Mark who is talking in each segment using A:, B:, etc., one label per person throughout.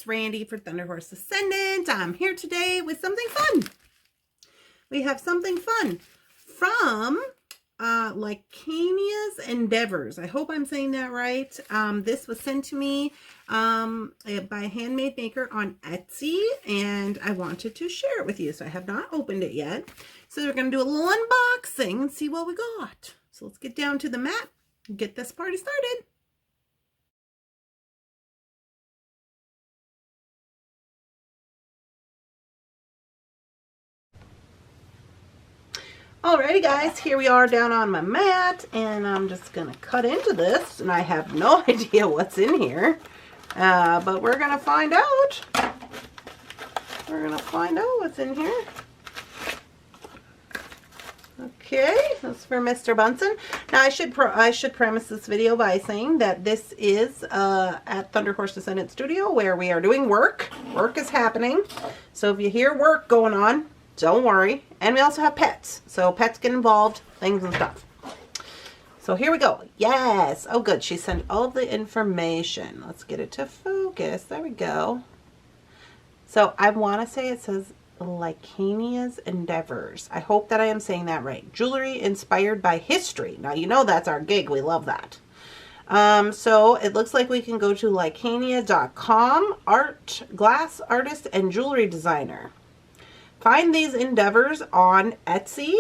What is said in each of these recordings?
A: Randy for Thunderhorse Descendant. I'm here today with something fun. We have something fun from Lykanias Endeavors. I hope I'm saying that right. This was sent to me by Handmade Maker on Etsy, and I wanted to share it with you. So I have not opened it yet. So we're going to do a little unboxing and see what we got. So let's get down to the mat and get this party started. Alrighty guys, here we are down on my mat, and I'm just going to cut into this, and I have no idea what's in here, but we're going to find out. We're going to find out what's in here. Okay, that's for Mr. Bunsen. Now I should premise this video by saying that this is at Thunderhorse Descendant Studio, where we are doing work. Work is happening, so if you hear work going on, don't worry. And we also have pets. So pets get involved, things and stuff. So here we go. Yes. Oh, good. She sent all of the information. Let's get it to focus. There we go. So I want to say it says Lykanias Endeavors. I hope that I am saying that right. Jewelry inspired by history. Now, you know that's our gig. We love that. So it looks like we can go to Lykania.com, art, glass artist, and jewelry designer. Find these endeavors on Etsy,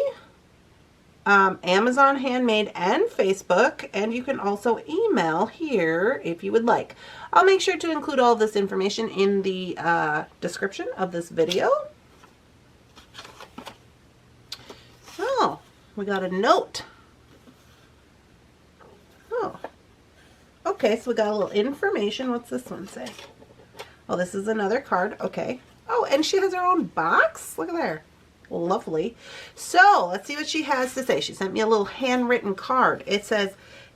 A: Amazon Handmade, and Facebook, and you can also email here if you would like. I'll make sure to include all this information in the description of this video. Oh, we got a note. Oh, okay, so we got a little information. What's this one say? Oh, this is another card. Okay. Oh, and she has her own box. Look at there. Lovely. So, let's see what she has to say. She sent me a little handwritten card. It says,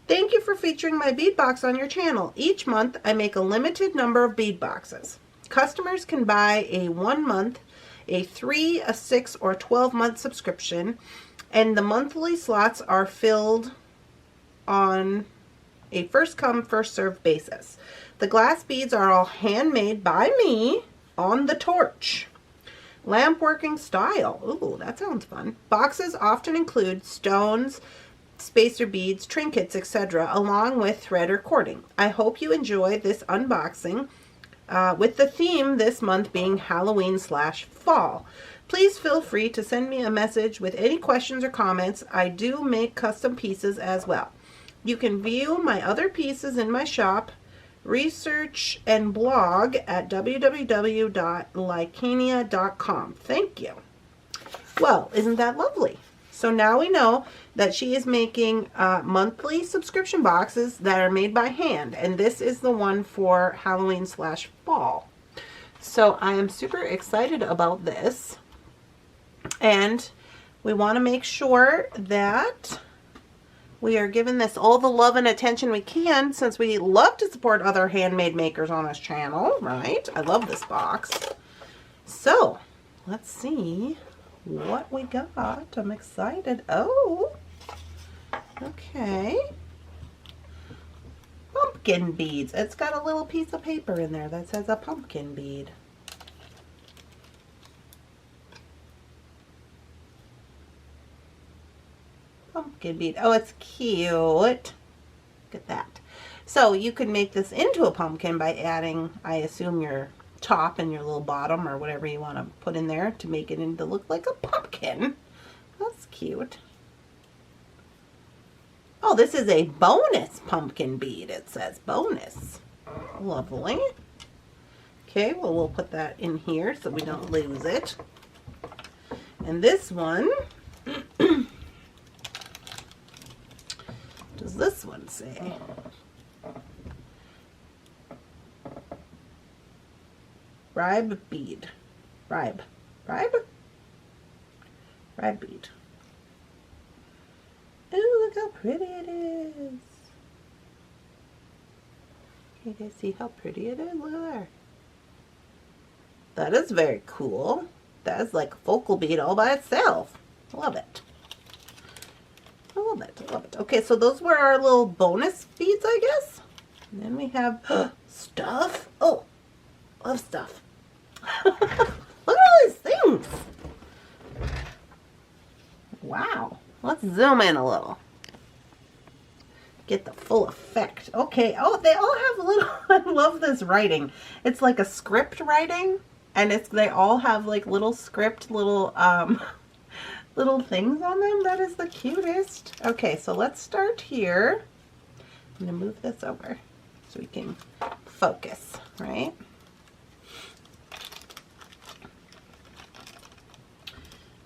A: "Thank you for featuring my bead box on your channel. Each month, I make a limited number of bead boxes. Customers can buy a 1 month, a 3, a 6, or 12-month subscription, and the monthly slots are filled on a first-come, first-served basis. The glass beads are all handmade by me on the torch. Lamp working style." Ooh, that sounds fun. "Boxes often include stones, spacer beads, trinkets, etc., along with thread or cording. I hope you enjoy this unboxing, with the theme this month being Halloween/fall. Please feel free to send me a message with any questions or comments. I do make custom pieces as well. You can view my other pieces in my shop, research, and blog at www.lykania.com. Thank you." Well, isn't that lovely? So now we know that she is making monthly subscription boxes that are made by hand, and this is the one for Halloween/fall. So I am super excited about this, and we want to make sure that we are giving this all the love and attention we can, since we love to support other handmade makers on this channel, right? I love this box. So, let's see what we got. I'm excited. Oh, okay. Pumpkin beads. It's got a little piece of paper in there that says a pumpkin bead. Pumpkin bead. Oh, it's cute. Look at that. So you could make this into a pumpkin by adding, I assume, your top and your little bottom or whatever you want to put in there to make it into look like a pumpkin. That's cute. Oh, this is a bonus pumpkin bead. It says bonus. Lovely. Okay, well, we'll put that in here so we don't lose it. And this one, does this one say? Ribe bead. Ribe bead. Ooh, look how pretty it is. You guys see how pretty it is? Look at there. That is very cool. That is like a focal bead all by itself. Love it. I love it. I love it. Okay, so those were our little bonus beads, I guess. And then we have stuff. Oh, Love stuff. Look at all these things. Wow. Let's zoom in a little. Get the full effect. Okay. Oh, they all have little, I love this writing. It's like a script writing, and they all have like little script, little little things on them. That is the cutest. Okay, so let's start here. I'm gonna move this over so we can focus, right?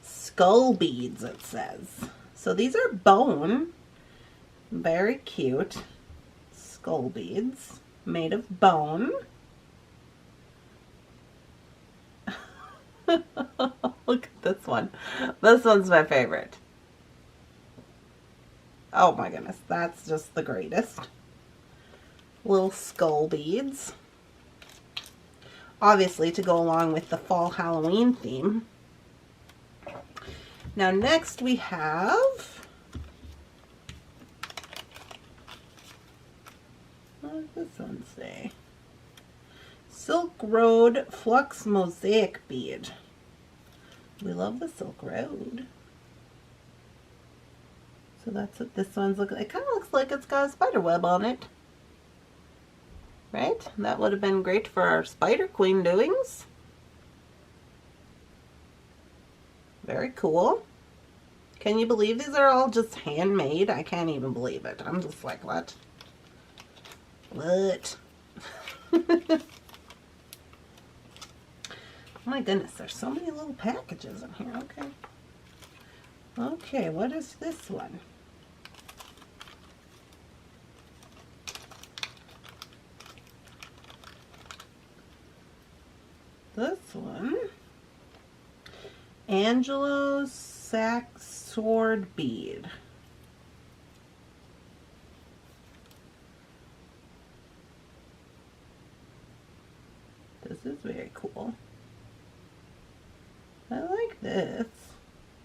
A: Skull beads, it says. So these are bone. Very cute. Skull beads made of bone. Look at this one. This one's my favorite. Oh my goodness, that's just the greatest. Little skull beads. Obviously to go along with the fall Halloween theme. Now next we have what does this one say? Silk Road Flux Mosaic Bead. We love the Silk Road. So that's what this one's looking like. It kind of looks like it's got a spider web on it. Right? That would have been great for our Spider Queen doings. Very cool. Can you believe these are all just handmade? I can't even believe it. I'm just like, what? What? My goodness, there's so many little packages in here. Okay. Okay, what is this one? This one. Angelo's Sack Sword Bead. This is very cool. I like this.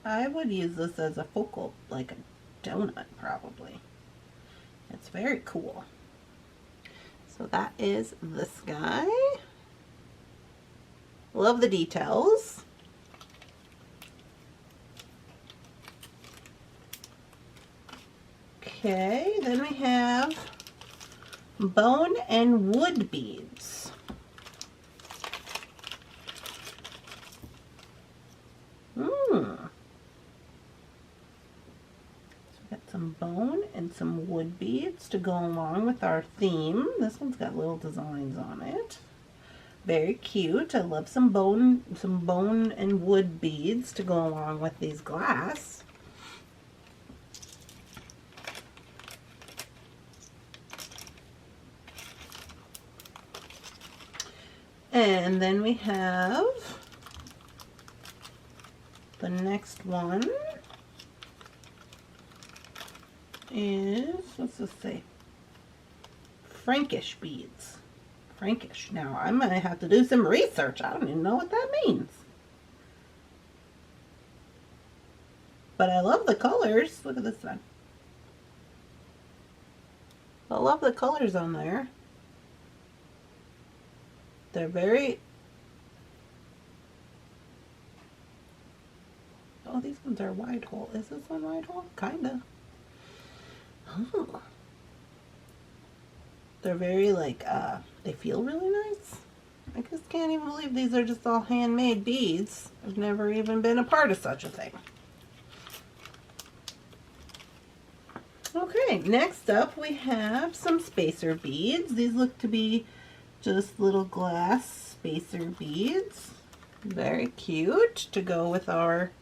A: I would use this as a focal, like a donut probably. It's very cool. So that is this guy. Love the details. Okay, then we have bone and wood beads. So we got some bone and some wood beads to go along with our theme. This one's got little designs on it. Very cute. I love some bone and wood beads to go along with these glass. And then we have the next one is, what's this say? Frankish beads. Frankish. Now, I might have to do some research. I don't even know what that means. But I love the colors. Look at this one. I love the colors on there. They're very... Oh, these ones are wide hole. Is this one wide hole? Kinda. Oh. They're very like, they feel really nice. I just can't even believe these are just all handmade beads. I've never even been a part of such a thing. Okay, next up we have some spacer beads. These look to be just little glass spacer beads. Very cute to go with our,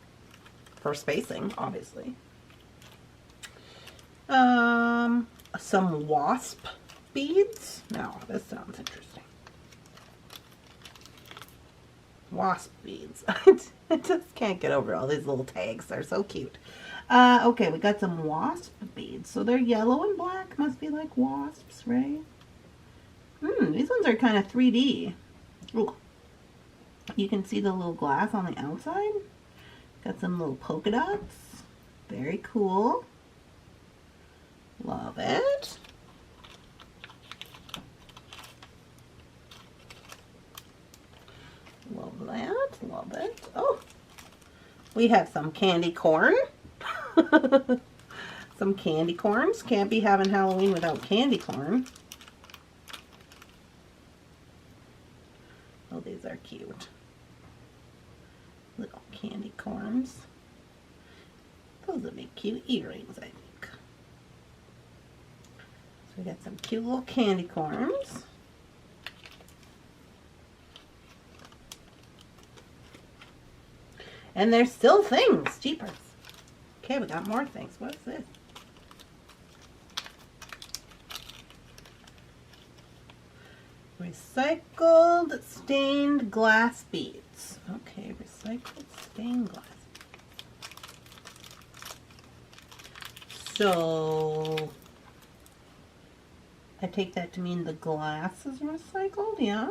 A: for spacing, obviously. Some wasp beads. Now, this sounds interesting. Wasp beads. I just can't get over all these little tags. They're so cute. Okay, we got some wasp beads. So they're yellow and black. Must be like wasps, right? These ones are kind of 3D. Ooh. You can see the little glass on the outside. Got some little polka dots. Very cool. Love it. that. Love it. Oh, we have some candy corn. Some candy corns. Can't be having Halloween without candy corn. Oh, these are cute. Little candy corns. Those would make cute earrings, I think. So we got some cute little candy corns. And there's still things. Jeepers. Okay, we got more things. What is this? Recycled stained glass beads. Okay, recycled stained glass. So, I take that to mean the glass is recycled, yeah?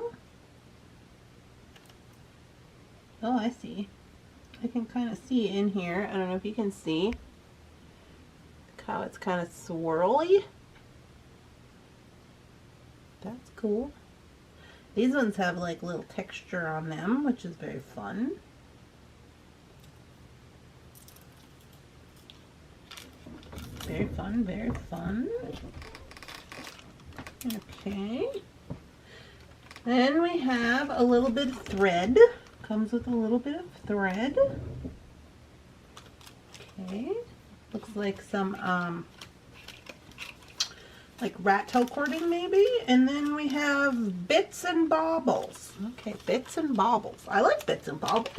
A: Oh, I see. I can kind of see in here. I don't know if you can see. Look how it's kind of swirly. That's cool. These ones have like little texture on them, which is very fun. Very fun, very fun. Okay. Then we have a little bit of thread. Comes with a little bit of thread. Okay. Looks like some like rat tail cording maybe. And then we have bits and baubles. Okay, bits and baubles. I like bits and baubles.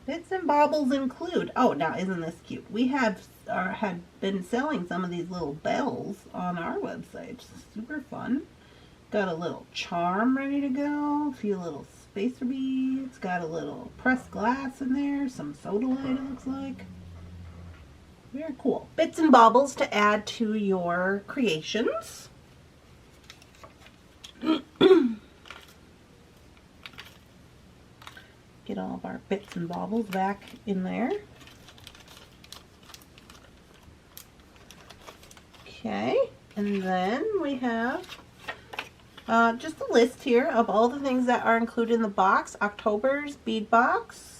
A: Bits and baubles include, oh, now isn't this cute? We have had been selling some of these little bells on our website. Super fun. Got a little charm ready to go. A few little spacer beads. Got a little pressed glass in there. Some soda light, it looks like. Very cool. Bits and baubles to add to your creations. Get all of our bits and baubles back in there. Okay, and then we have just a list here of all the things that are included in the box. October's bead box.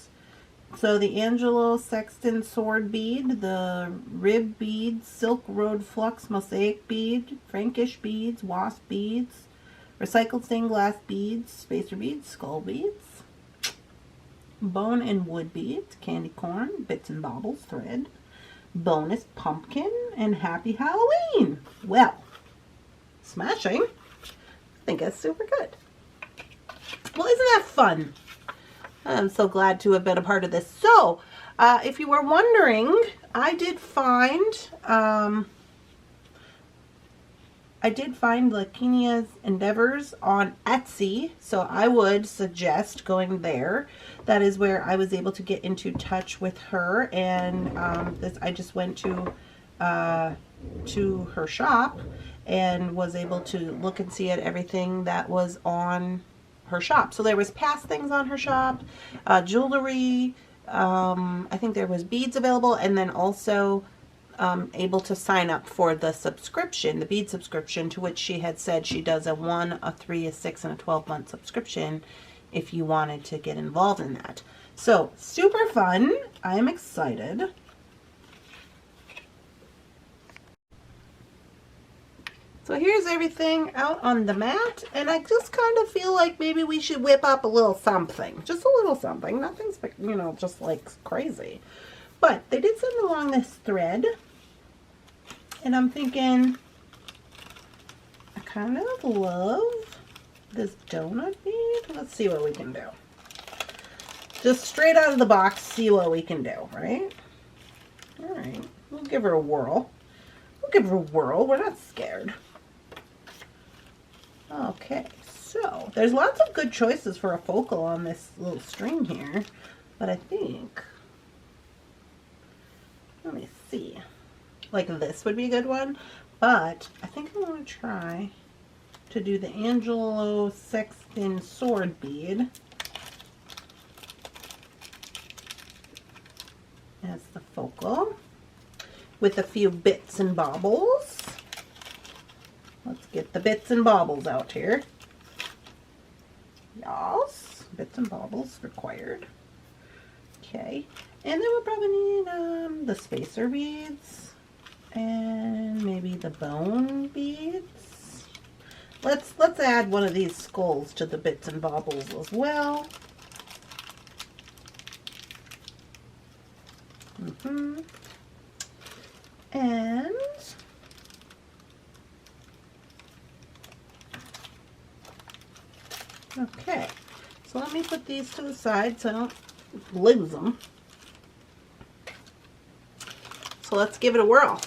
A: So the Angelo Sexton sword bead, the rib beads, Silk Road Flux mosaic bead, Frankish beads, wasp beads, recycled stained glass beads, spacer beads, skull beads, bone and wood beads, candy corn, bits and baubles, thread, bonus pumpkin, and happy Halloween. Well, smashing. I think that's super good. Well, isn't that fun? I'm so glad to have been a part of this. So, if you were wondering, I did find Lykanias Endeavors on Etsy, so I would suggest going there. That is where I was able to get into touch with her, and I just went to her shop and was able to look and see at everything that was on her shop. So there was past things on her shop, jewelry, I think there was beads available, and then also able to sign up for the subscription, the bead subscription, to which she had said she does a 1, a 3, a 6, and a 12-month subscription if you wanted to get involved in that. So super fun. I'm excited. So here's everything out on the mat, and I just kind of feel like maybe we should whip up a little something. Just a little something. Nothing's, you know, just like crazy. But they did send along this thread, and I'm thinking, I kind of love this donut bead. Let's see what we can do. Just straight out of the box, see what we can do, right? All right, we'll give her a whirl. We'll give her a whirl. We're not scared. Okay, so there's lots of good choices for a focal on this little string here, but I think, let me see, like this would be a good one, but I think I want to try to do the Angelo Sexton sword bead as the focal with a few bits and baubles. Let's get the bits and baubles out here. Yes, bits and baubles required. Okay, and then we'll probably need the spacer beads and maybe the bone beads. Let's add one of these skulls to the bits and baubles as well. And okay, so let me put these to the side so I don't lose them. So let's give it a whirl.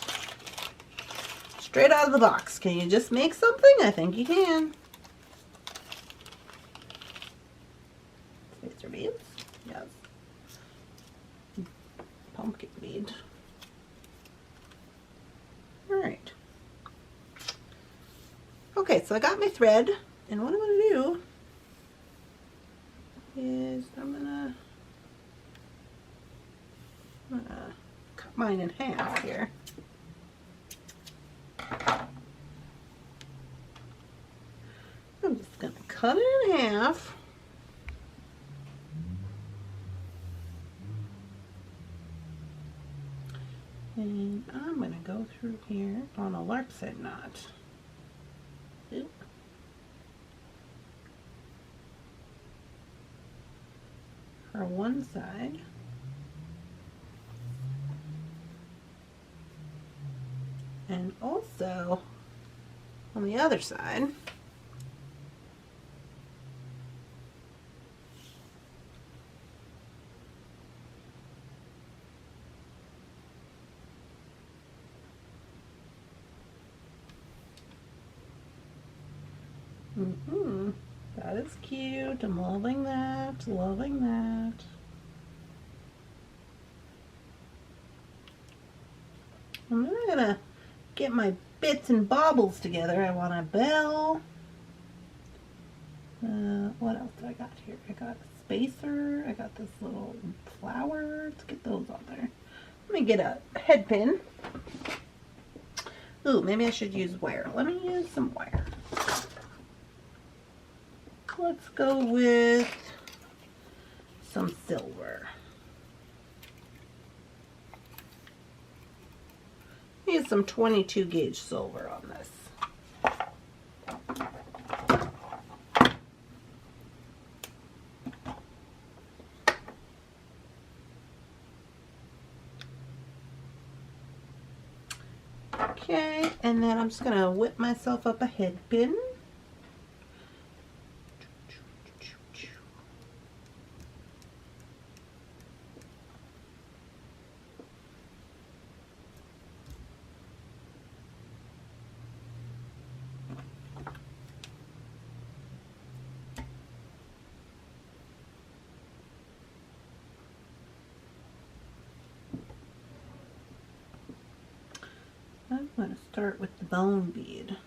A: Straight out of the box. Can you just make something? I think you can. Spacer beads. Yes. Pumpkin bead. Alright. Okay, so I got my thread, and what I'm going to do is I'm gonna cut mine in half here. I'm just gonna cut it in half. And I'm gonna go through here on a lark's head knot. Oop. For one side, and also on the other side. That is cute. I'm loving that. Loving that. And then I'm gonna get my bits and baubles together. I want a bell. What else do I got here? I got a spacer. I got this little flower. Let's get those on there. Let me get a head pin. Ooh, maybe I should use wire. Let me use some wire. Let's go with some silver. Use some 22 gauge silver on this. Okay, and then I'm just going to whip myself up a head pin. I'm going to start with the bone bead.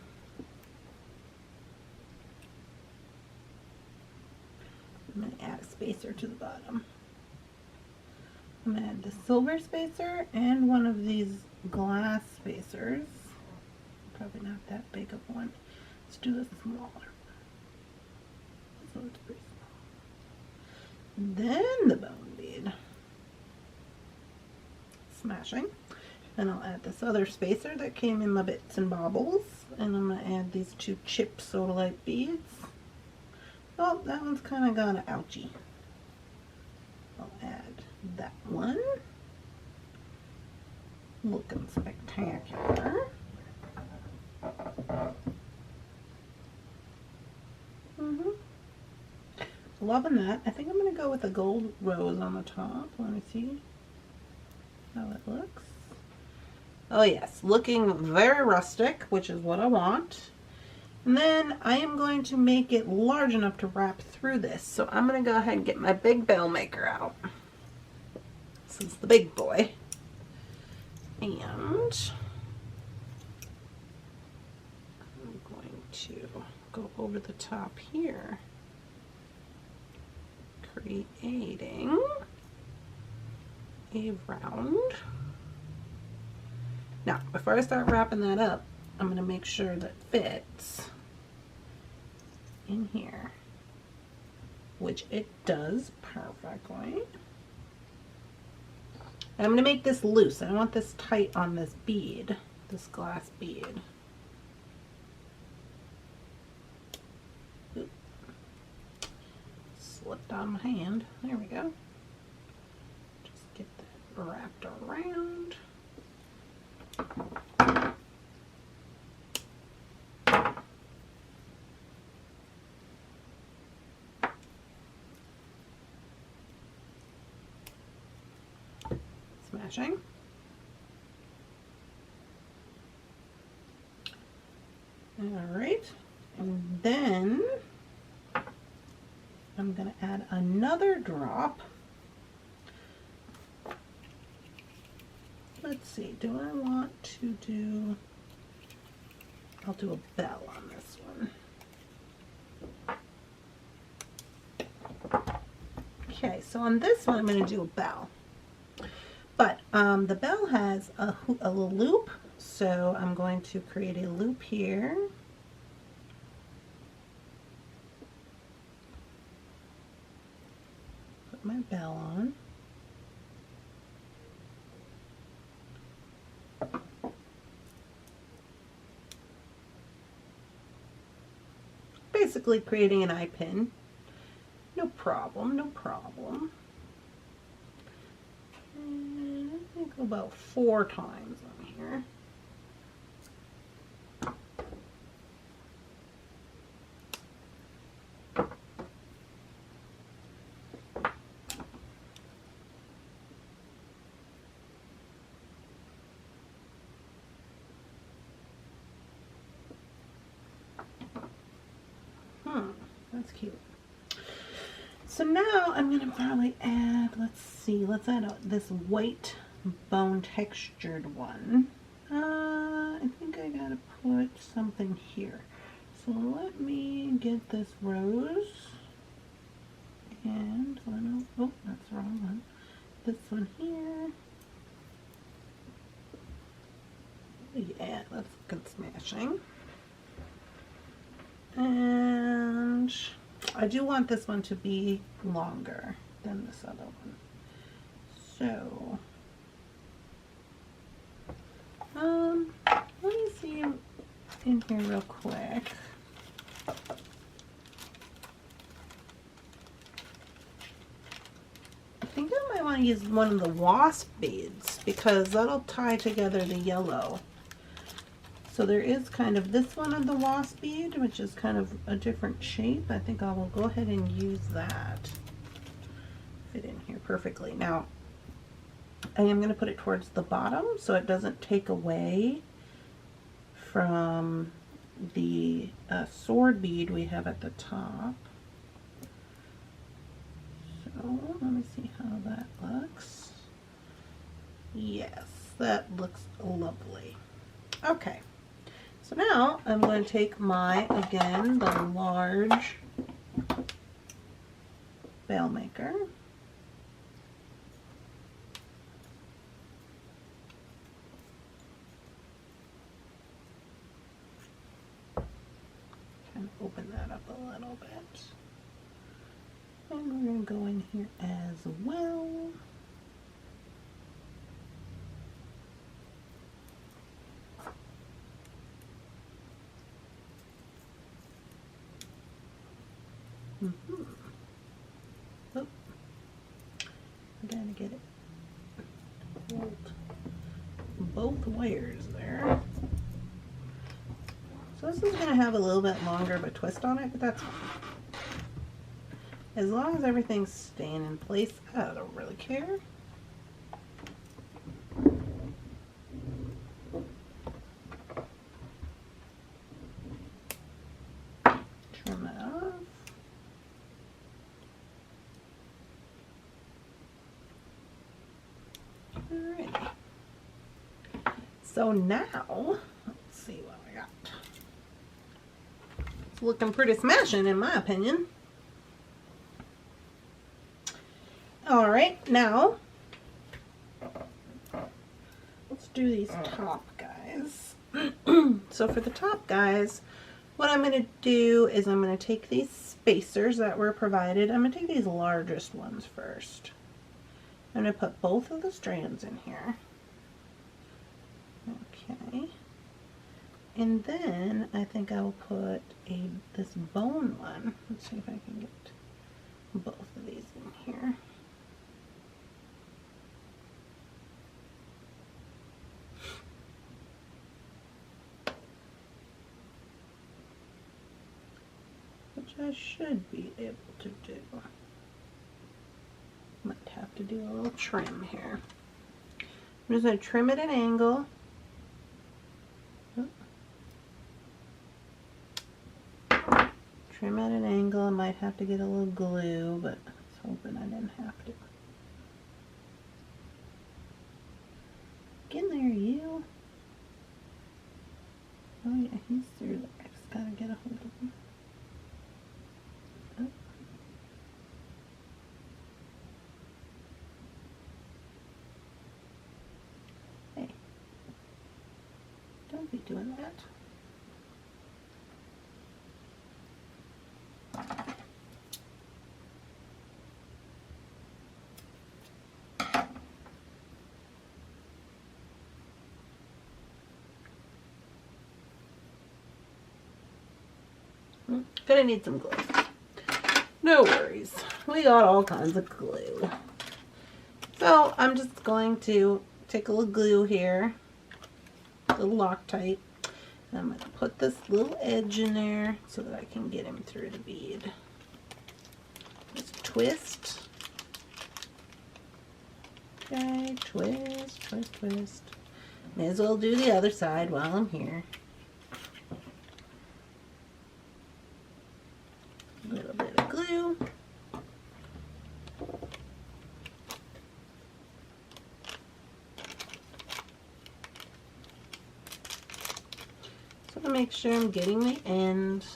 A: I'm going to add a spacer to the bottom. I'm going to add the silver spacer and one of these glass spacers. Probably not that big of one. Let's do the smaller one. So it's pretty small. And then the bone bead. Smashing. And I'll add this other spacer that came in my bits and baubles. And I'm going to add these two chip sodalite beads. Oh, that one's kind of got an ouchie. I'll add that one. Looking spectacular. Loving that. I think I'm going to go with a gold rose on the top. Let me see how it looks. Oh yes, looking very rustic, which is what I want. And then I am going to make it large enough to wrap through this. So I'm going to go ahead and get my big bell maker out. This is the big boy. And I'm going to go over the top here, creating a round. Now, before I start wrapping that up, I'm going to make sure that fits in here, which it does perfectly. And I'm going to make this loose. I want this tight on this bead, this glass bead. Oop. Slipped on my hand. There we go. Just get that wrapped around. Smashing. All right, and then I'm going to add another drop. Let's see, do I want to do, I'll do a bell on this one. Okay, so on this one I'm going to do a bell. But the bell has a little loop, so I'm going to create a loop here. Put my bell on. Basically creating an eye pin. No problem, no problem. And I think about 4 times on here. That's cute. So now I'm going to probably add, let's add this white bone textured one. I think I gotta put something here. So let me get this rose. And, oh, that's the wrong one. This one here. Yeah, that's good smashing. And I do want this one to be longer than this other one. So, let me see in here real quick. I think I might want to use one of the wasp beads because that'll tie together the yellow. So there is kind of this one of the wasp bead, which is kind of a different shape. I think I will go ahead and use that. Fit in here perfectly. Now, I am going to put it towards the bottom so it doesn't take away from the sword bead we have at the top. So let me see how that looks. Yes, that looks lovely. Okay. So now I'm going to take my, again, the large veil maker. Kind of open that up a little bit. And we're going to go in here as well. Oh, I gotta get it both wires there. So this is gonna have a little bit longer of a twist on it, but that's fine. As long as everything's staying in place, I don't really care. Trim that off. Alrighty. So now, let's see what we got. It's looking pretty smashing in my opinion. Alright, now let's do these top guys. So for the top, guys, what I'm going to do is I'm going to take these spacers that were provided. I'm going to take these largest ones first. I'm going to put both of the strands in here. Okay. And then I think I will put this bone one. Let's see if I can get both of these in here. Which I should be able to do. Might have to do a little trim here. I'm just going to trim at an angle. Trim at an angle. I might have to get a little glue, but I was hoping I didn't have to. Get in there, you. Oh yeah, he's through there. I just gotta get a hold of him. Oh. Hey. Don't be doing that. Gonna need some glue. No worries. We got all kinds of glue. So I'm just going to take a little glue here, a little Loctite, and I'm going to put this little edge in there so that I can get him through the bead. Just twist. Okay, twist, twist, twist. May as well do the other side while I'm here. A little bit of glue. So to make sure I'm getting the end.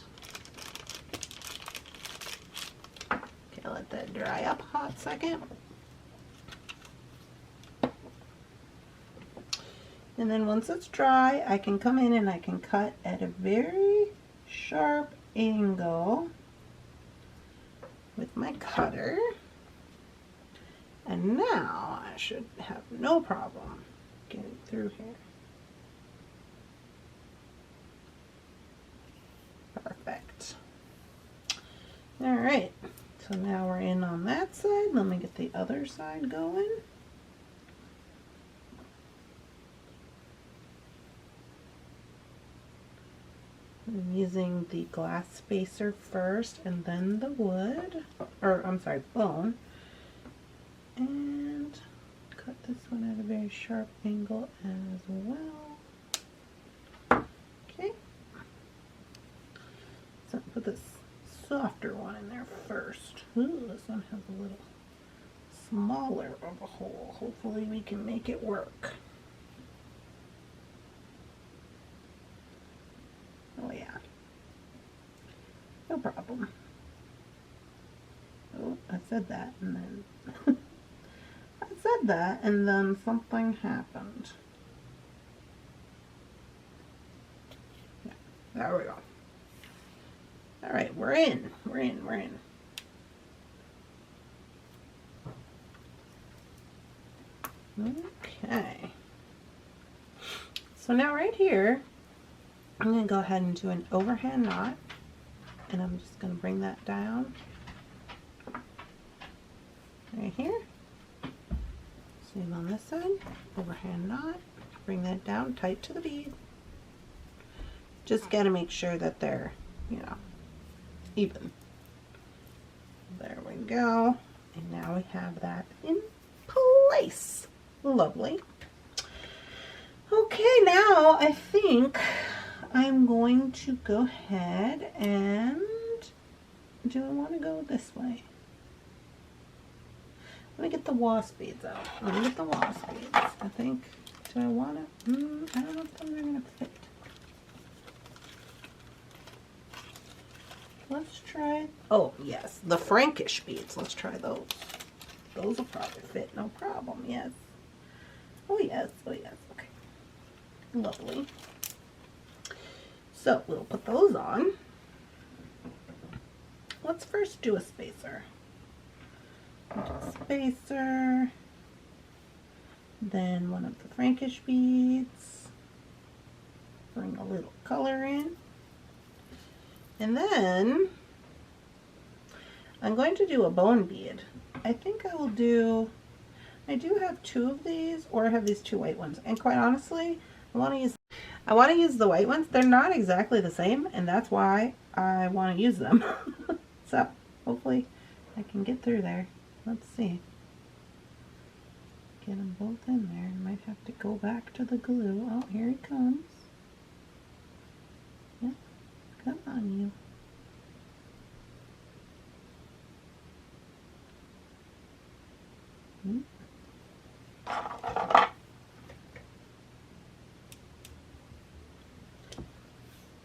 A: Okay, I'll let that dry up a hot second. And then once it's dry, I can come in and I can cut at a very sharp angle with my cutter. And now I should have no problem getting through here. Perfect. All right, so now we're in on that side. Let me get the other side going. I'm using the glass spacer first and then the wood, or I'm sorry, bone. And cut this one at a very sharp angle as well. Okay. So put this softer one in there first. Ooh, this one has a little smaller of a hole. Hopefully we can make it work. Oh yeah, no problem. Oh, I said that and then I said that and then something happened. Yeah, there we go. All right, we're in. Okay. So now right here, I'm going to go ahead and do an overhand knot, and I'm just going to bring that down right here. Same on this side, overhand knot, bring that down tight to the bead. Just got to make sure that they're, you know, even. There we go. And now we have that in place. Lovely. Okay, now I think I'm going to go ahead and, do I want to go this way? Let me get the wasp beads out. Let me get the wasp beads. I think, do I want to, I don't know if they're going to fit. Let's try, oh yes, the Frankish beads. Let's try those. Those will probably fit, no problem, yes. Oh yes, okay. Lovely. So we'll put those on. Let's first do a spacer. Do a spacer, then one of the Frankish beads, bring a little color in, and then I'm going to do a bone bead. I think I will do, I do have two of these, or I have these two white ones, and quite honestly, I want to use the white ones. They're not exactly the same, and that's why I want to use them. So hopefully I can get through there. Let's see. Get them both in there. I might have to go back to the glue. Oh, here he comes. Yep. Come on, you.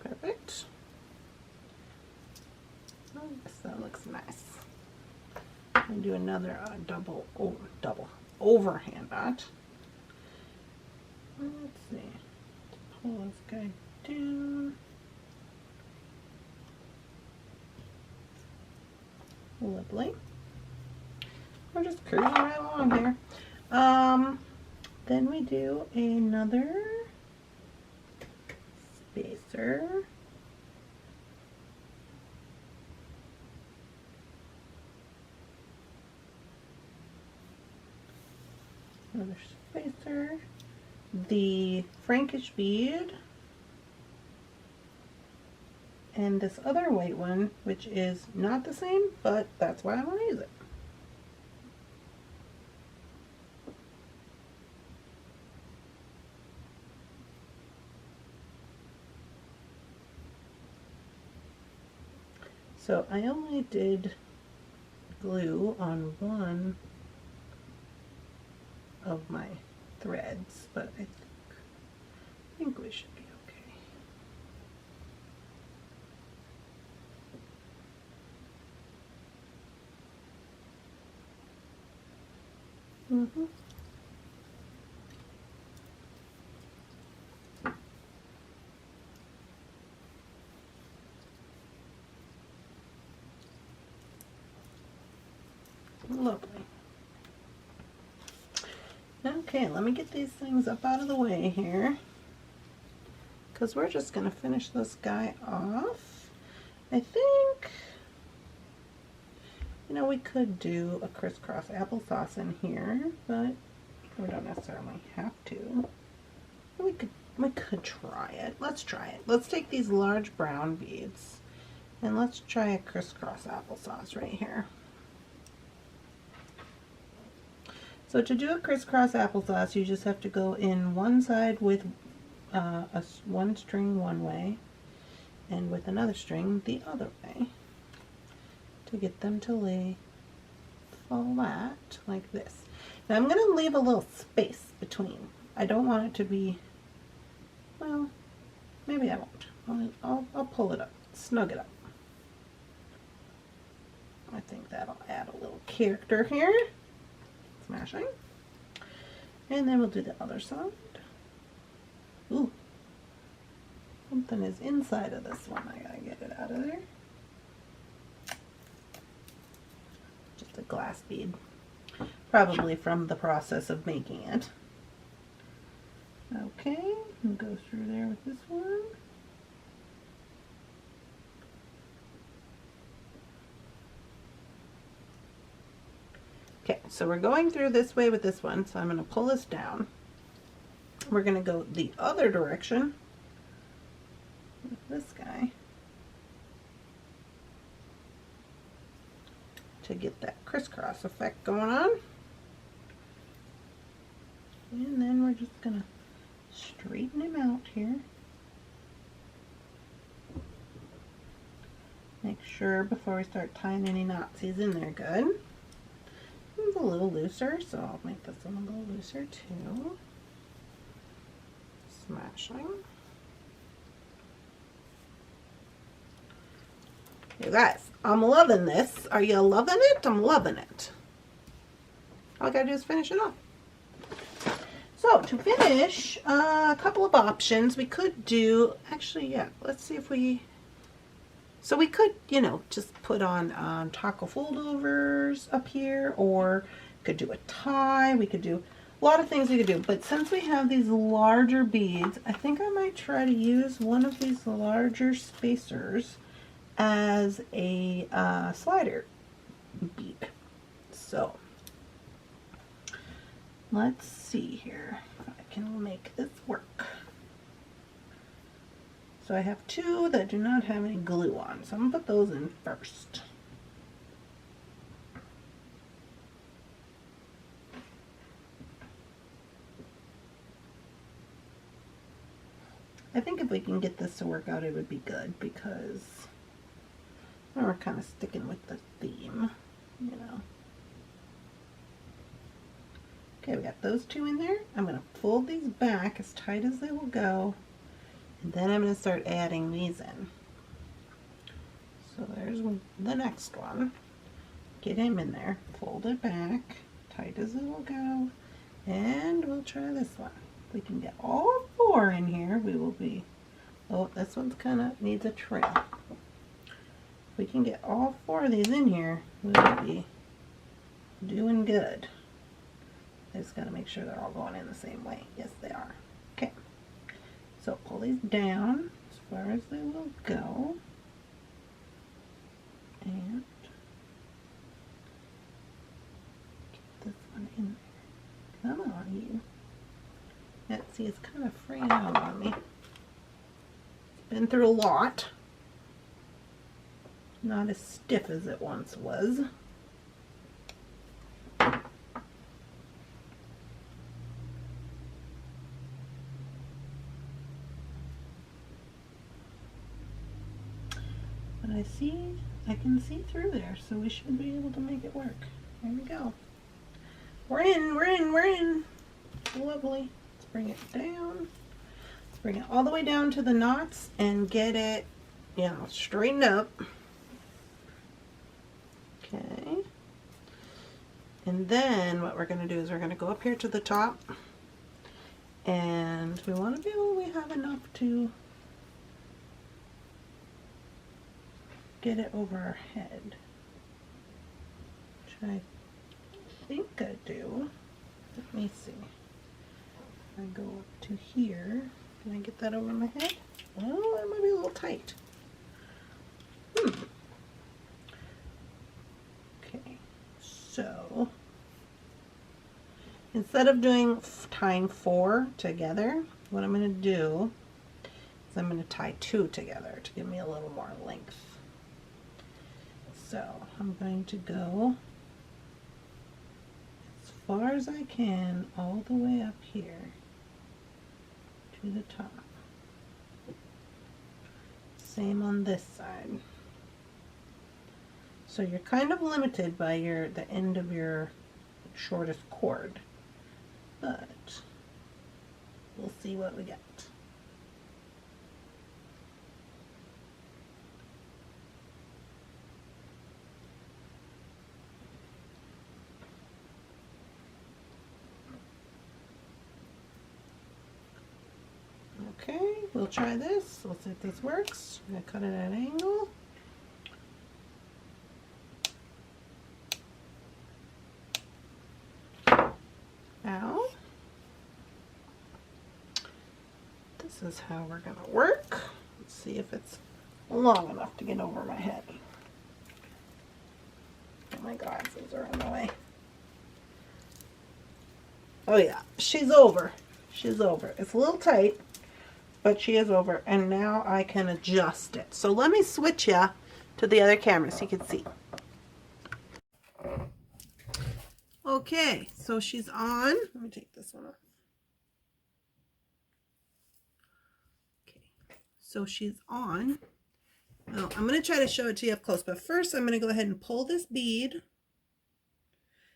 A: Perfect. That looks nice. I'm do another double overhand knot. Let's see. Pull this guy down. Lovely. We're just cruising right along here. Then we do another spacer. Another spacer. The Frankish bead. And this other white one, which is not the same, but that's why I want to use it. So I only did glue on one of my threads, but I think we should be okay. Lovely. Okay, let me get these things up out of the way here, because we're just going to finish this guy off. I think, you know, we could do a crisscross applesauce in here, but we don't necessarily have to. We could try it. Let's try it. Let's take these large brown beads and let's try a crisscross applesauce right here. So to do a crisscross applesauce, you just have to go in one side with one string one way and with another string the other way to get them to lay flat like this. Now I'm going to leave a little space between. I don't want it to be, well, maybe I won't. I'll pull it up, snug it up. I think that'll add a little character here. Smashing. And then we'll do the other side. Ooh. Something is inside of this one. I gotta get it out of there. Just a glass bead. Probably from the process of making it. Okay, we'll go through there with this one. Okay, so we're going through this way with this one, so I'm going to pull this down. We're going to go the other direction with this guy to get that crisscross effect going on. And then we're just going to straighten him out here. Make sure before we start tying any knots he's in there good. It's a little looser, so I'll make this one a little looser too. Smashing. You guys, I'm loving this. Are you loving it? I'm loving it. All I gotta do is finish it off. So to finish, a couple of options. We could do, actually, yeah, let's see if we, so we could, you know, just put on taco foldovers up here, or could do a tie. We could do a lot of things we could do. But since we have these larger beads, I think I might try to use one of these larger spacers as a slider bead. So let's see here if I can make this work. So I have two that do not have any glue on, so I'm gonna put those in first. I think if we can get this to work out, it would be good, because we're kind of sticking with the theme, you know. Okay, we got those two in there. I'm going to fold these back as tight as they will go, and then I'm going to start adding these in. So there's the next one. Get him in there, fold it back, tight as it will go, and we'll try this one. If we can get all four in here, we will be, oh, this one's kind of needs a trim. If we can get all four of these in here, we will be doing good. I just got to make sure they're all going in the same way. Yes, they are. Okay. So pull these down as far as they will go. And get this one in there. Come on, you. Yeah, see, it's kind of fraying out on me. It's been through a lot. Not as stiff as it once was. But I can see through there, so we should be able to make it work. There we go. We're in, we're in, we're in. Lovely. Let's bring it down. Let's bring it all the way down to the knots and get it, you know, straightened up. Okay. And then what we're going to do is we're going to go up here to the top, and we want to be able, we have enough to get it over our head, which I think I do. Let me see. I go up to here. Can I get that over my head? Oh, that might be a little tight. Okay, so instead of tying 4 together, what I'm going to do is I'm going to tie 2 together to give me a little more length. So I'm going to go as far as I can all the way up here to the top. Same on this side. So you're kind of limited by the end of your shortest cord, but we'll see what we get. Okay, we'll try this. We'll see if this works. I'm going to cut it at an angle. Ow. This is how we're going to work. Let's see if it's long enough to get over my head. Oh, my glasses are in the way. Oh yeah, she's over. She's over. It's a little tight, but she is over, and now I can adjust it. So let me switch you to the other camera so you can see. Okay, so she's on. Let me take this one off. Okay, so she's on. Well, I'm going to try to show it to you up close, but first I'm going to go ahead and pull this bead.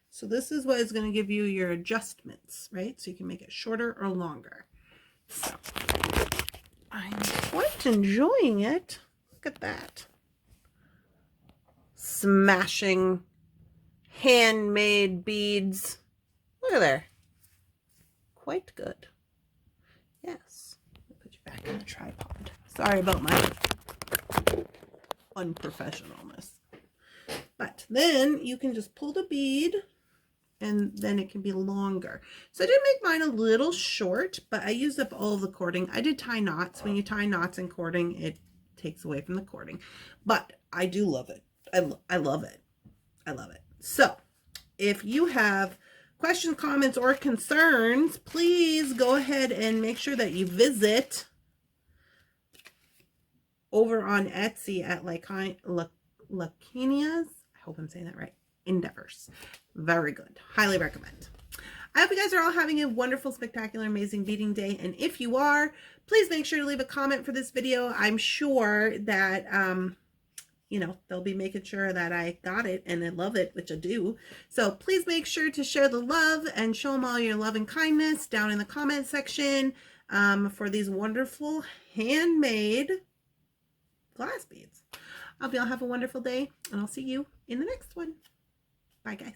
A: So this is what is going to give you your adjustments, right? So you can make it shorter or longer. So I'm quite enjoying it. Look at that. Smashing handmade beads. Look at there. quite good. Yes. Let me put you back in the tripod. Sorry about my unprofessionalness. But then you can just pull the bead and then it can be longer. So I did make mine a little short, but I used up all of the cording. I did tie knots. When you tie knots and cording, it takes away from the cording. But I do love it. I love it. I love it. So if you have questions, comments, or concerns, please go ahead and make sure that you visit over on Etsy at Lykanias. I hope I'm saying that right. Endeavors. Very good. Highly recommend. I hope you guys are all having a wonderful, spectacular, amazing beading day. And if you are, please make sure to leave a comment for this video. I'm sure that, you know, they'll be making sure that I got it and I love it, which I do. So please make sure to share the love and show them all your love and kindness down in the comment section for these wonderful handmade glass beads. I hope you all have a wonderful day, and I'll see you in the next one. Bye, guys.